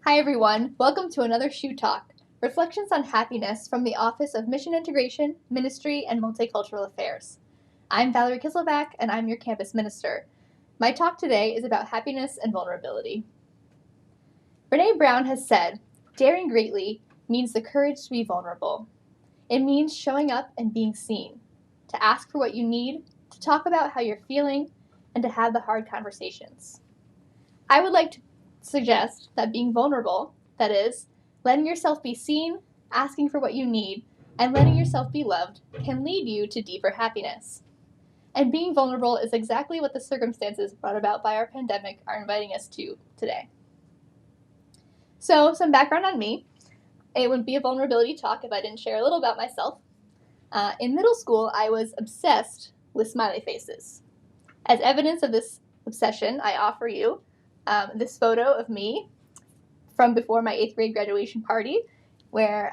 Hi everyone, welcome to another SHU Talk, Reflections on Happiness from the Office of Mission Integration, Ministry, and Multicultural Affairs. I'm Valerie Kisselback, and I'm your campus minister. My talk today is about happiness and vulnerability. Brené Brown has said, daring greatly means the courage to be vulnerable. It means showing up and being seen, to ask for what you need, to talk about how you're feeling, and to have the hard conversations. I would like to suggest that being vulnerable, that is, letting yourself be seen, asking for what you need, and letting yourself be loved, can lead you to deeper happiness. And being vulnerable is exactly what the circumstances brought about by our pandemic are inviting us to today. So, some background on me. It wouldn't be a vulnerability talk if I didn't share a little about myself. In middle school, I was obsessed with smiley faces. As evidence of this obsession, I offer you this photo of me from before my 8th grade graduation party, where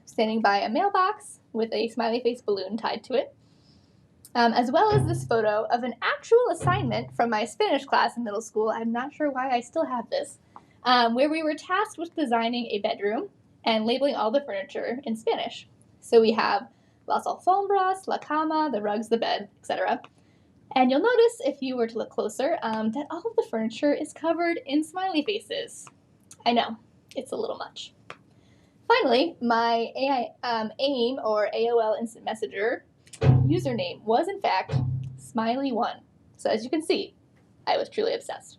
standing by a mailbox with a smiley face balloon tied to it, as well as this photo of an actual assignment from my Spanish class in middle school. I'm not sure why I still have this, where we were tasked with designing a bedroom and labeling all the furniture in Spanish. So we have las alfombras, la cama, the rugs, the bed, etc. And you'll notice, if you were to look closer, that all of the furniture is covered in smiley faces. I know, it's a little much. Finally, my AIM or AOL Instant Messenger username was in fact Smiley1. So as you can see, I was truly obsessed.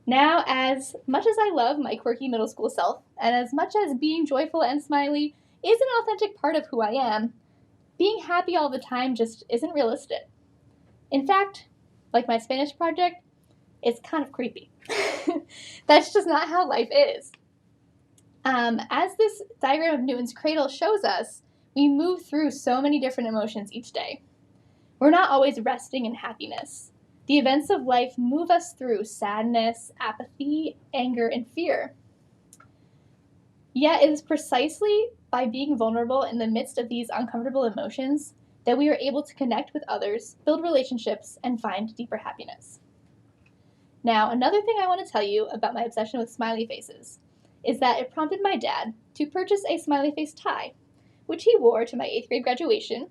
Now, as much as I love my quirky middle school self, and as much as being joyful and smiley is an authentic part of who I am, being happy all the time just isn't realistic. In fact, like my Spanish project, it's kind of creepy. That's just not how life is. As this diagram of Newton's cradle shows us, we move through so many different emotions each day. We're not always resting in happiness. The events of life move us through sadness, apathy, anger, and fear. Yet it is precisely by being vulnerable in the midst of these uncomfortable emotions that we are able to connect with others, build relationships, and find deeper happiness. Now, another thing I want to tell you about my obsession with smiley faces is that it prompted my dad to purchase a smiley face tie, which he wore to my 8th grade graduation,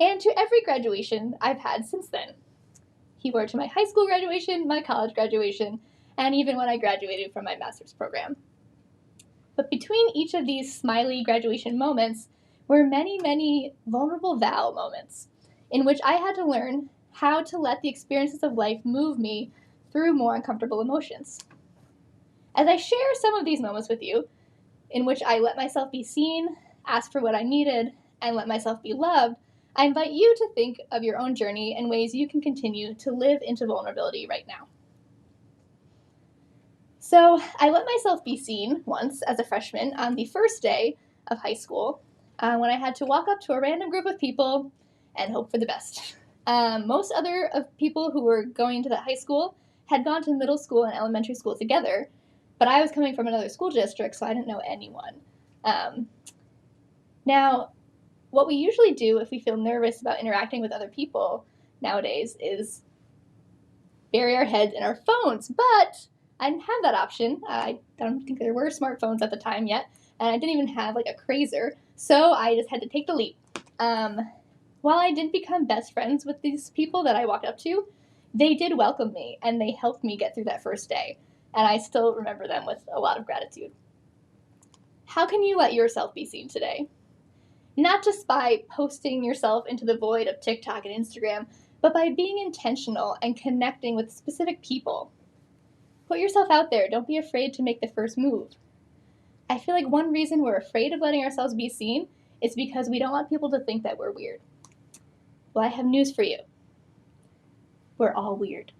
and to every graduation I've had since then. He wore it to my high school graduation, my college graduation, and even when I graduated from my master's program. But between each of these smiley graduation moments were many, many vulnerable Val moments in which I had to learn how to let the experiences of life move me through more uncomfortable emotions. As I share some of these moments with you, in which I let myself be seen, ask for what I needed, and let myself be loved, I invite you to think of your own journey and ways you can continue to live into vulnerability right now. So I let myself be seen once as a freshman on the first day of high school when I had to walk up to a random group of people and hope for the best. Most other of people who were going to that high school had gone to middle school and elementary school together, but I was coming from another school district, so I didn't know anyone. Now, what we usually do if we feel nervous about interacting with other people nowadays is bury our heads in our phones, but I didn't have that option. I don't think there were smartphones at the time yet, and I didn't even have like a crazer, so I just had to take the leap. While I didn't become best friends with these people that I walked up to, they did welcome me, and they helped me get through that first day, and I still remember them with a lot of gratitude. How can you let yourself be seen today? Not just by posting yourself into the void of TikTok and Instagram, but by being intentional and connecting with specific people. Put yourself out there. Don't be afraid to make the first move. I feel like one reason we're afraid of letting ourselves be seen is because we don't want people to think that we're weird. Well, I have news for you. We're all weird.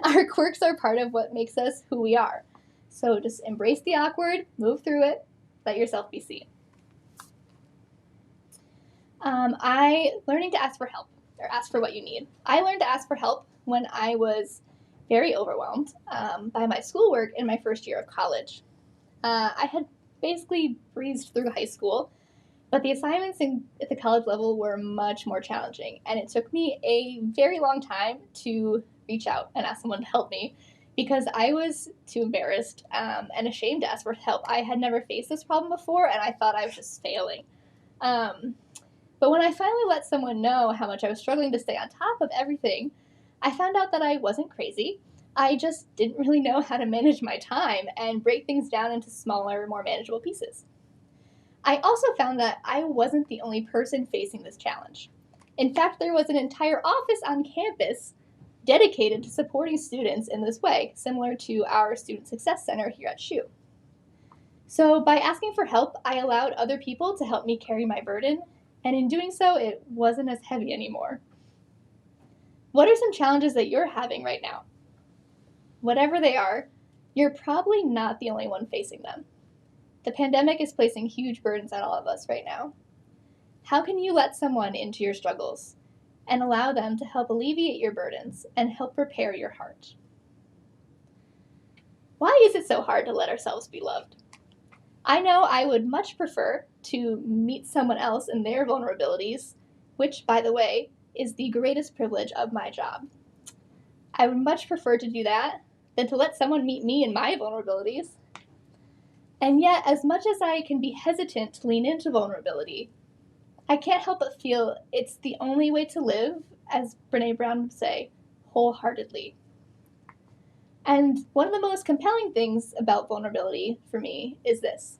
Our quirks are part of what makes us who we are. So just embrace the awkward, move through it, let yourself be seen. Learning to ask for help, or ask for what you need. I learned to ask for help when I was very overwhelmed by my schoolwork in my first year of college. I had basically breezed through high school, but the assignments at the college level were much more challenging, and it took me a very long time to reach out and ask someone to help me because I was too embarrassed and ashamed to ask for help. I had never faced this problem before, and I thought I was just failing. But when I finally let someone know how much I was struggling to stay on top of everything, I found out that I wasn't crazy. I just didn't really know how to manage my time and break things down into smaller, more manageable pieces. I also found that I wasn't the only person facing this challenge. In fact, there was an entire office on campus dedicated to supporting students in this way, similar to our Student Success Center here at SHU. So by asking for help, I allowed other people to help me carry my burden, and in doing so, it wasn't as heavy anymore. What are some challenges that you're having right now? Whatever they are, you're probably not the only one facing them. The pandemic is placing huge burdens on all of us right now. How can you let someone into your struggles and allow them to help alleviate your burdens and help repair your heart? Why is it so hard to let ourselves be loved? I know I would much prefer to meet someone else in their vulnerabilities, which, by the way, is the greatest privilege of my job. I would much prefer to do that than to let someone meet me in my vulnerabilities. And yet, as much as I can be hesitant to lean into vulnerability, I can't help but feel it's the only way to live, as Brene Brown would say, wholeheartedly. And one of the most compelling things about vulnerability for me is this.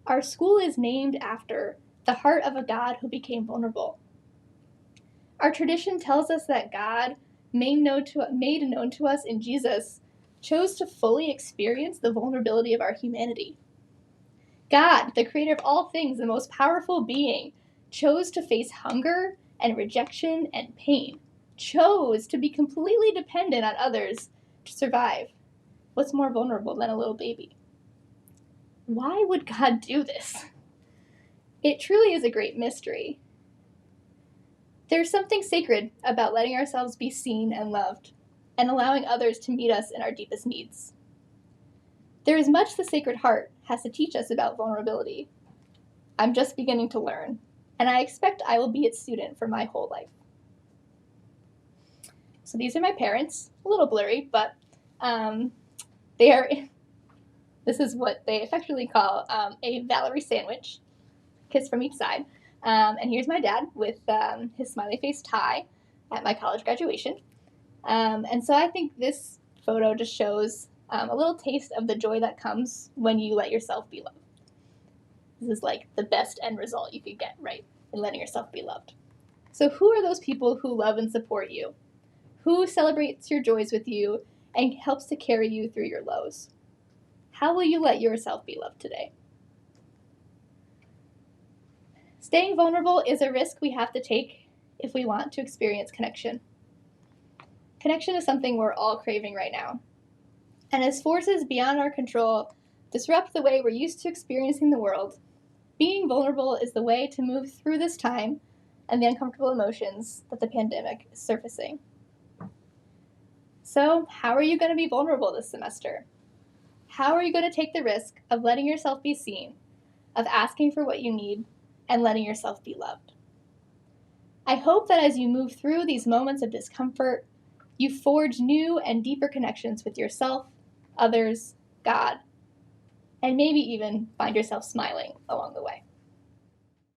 Our school is named after the heart of a God who became vulnerable. Our tradition tells us that God, made known to us in Jesus, chose to fully experience the vulnerability of our humanity. God, the creator of all things, the most powerful being, chose to face hunger and rejection and pain, chose to be completely dependent on others to survive. What's more vulnerable than a little baby? Why would God do this? It truly is a great mystery. There's something sacred about letting ourselves be seen and loved, and allowing others to meet us in our deepest needs. There is much the Sacred Heart has to teach us about vulnerability. I'm just beginning to learn, and I expect I will be its student for my whole life. So these are my parents, a little blurry, but this is what they affectionately call a Valerie sandwich, kiss from each side. And here's my dad with his smiley face tie at my college graduation. And so I think this photo just shows a little taste of the joy that comes when you let yourself be loved. This is like the best end result you could get, right, in letting yourself be loved. So who are those people who love and support you? Who celebrates your joys with you and helps to carry you through your lows? How will you let yourself be loved today? Staying vulnerable is a risk we have to take if we want to experience connection. Connection is something we're all craving right now. And as forces beyond our control disrupt the way we're used to experiencing the world, being vulnerable is the way to move through this time and the uncomfortable emotions that the pandemic is surfacing. So, how are you going to be vulnerable this semester? How are you going to take the risk of letting yourself be seen, of asking for what you need, and letting yourself be loved? I hope that as you move through these moments of discomfort, you forge new and deeper connections with yourself, others, God, and maybe even find yourself smiling along the way.